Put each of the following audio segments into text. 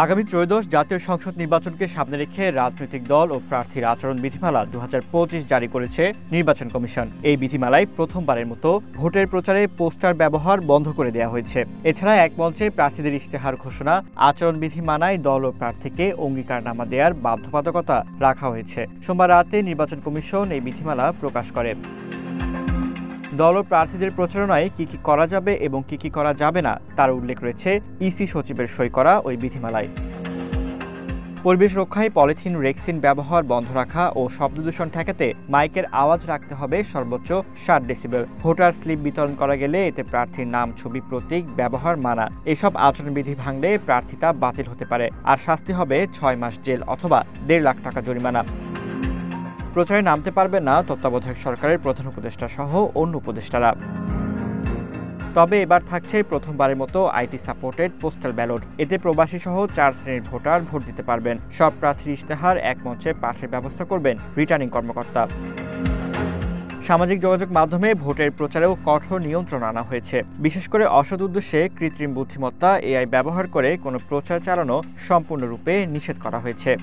আগামী ত্রয়োদশ জাতীয় সংসদ নির্বাচনকে সামনে রেখে রাজনৈতিক দল ও প্রার্থীর আচরণ বিধিমালা 2025 জারি করেছে নির্বাচন কমিশন। এই বিধিমালায় প্রথমবারের মতো ভোটের প্রচারে পোস্টার ব্যবহার বন্ধ করে দেওয়া হয়েছে। এছাড়া এক মঞ্চে প্রার্থীদের ইশতেহার ঘোষণা, আচরণ বিধি মানায় দল ও প্রার্থীকে অঙ্গীকারনামা দেওয়ার বাধ্যবাধকতা রাখা হয়েছে। সোমবার রাতে নির্বাচন কমিশন এই বিধিমালা প্রকাশ করে। দল ও প্রার্থীদের প্রচারণায় কি করা যাবে এবং কি করা যাবে না তার উল্লেখ রয়েছে ইসি সচিবের সই করা ওই বিধিমালায়। পরিবেশ রক্ষায় পলিথিন, রেক্সিন ব্যবহার বন্ধ রাখা ও শব্দদূষণ ঠেকাতে মাইকের আওয়াজ রাখতে হবে সর্বোচ্চ 60 ডেসিবেল। ভোটার স্লিপ বিতরণ করা গেলে এতে প্রার্থীর নাম, ছবি, প্রতীক ব্যবহার মানা। এসব আচরণবিধি ভাঙলে প্রার্থিতা বাতিল হতে পারে, আর শাস্তি হবে 6 মাস জেল অথবা 1.5 লাখ টাকা জরিমানা। প্রচারে নামতে পারবেন না তত্ত্বাবধায়ক সরকারের প্রধান উপদেষ্টা সহ অন্য উপদেষ্টারা। তবে এবার থাকছে প্রথমবারের মতো আইটি সাপোর্টেড পোস্টাল ব্যালট। এতে প্রবাসী সহ 4 শ্রেণীর ভোটার ভোট দিতে পারবেন। সব প্রার্থীর ইশতেহার এক মঞ্চে পাঠের ব্যবস্থা করবেন রিটার্নিং কর্মকর্তা। সামাজিক যোগাযোগ মাধ্যমে ভোটের প্রচারেও কঠোর নিয়ন্ত্রণ আনা হয়েছে। বিশেষ করে অসৎ উদ্দেশ্যে কৃত্রিম বুদ্ধিমত্তা এআই ব্যবহার করে কোনো প্রচার চালানো সম্পূর্ণরূপে নিষেধ করা হয়েছে।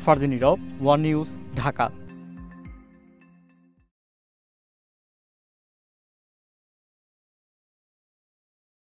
ফরদিন নীরব, ওয়ান নিউজ, ঢাকা।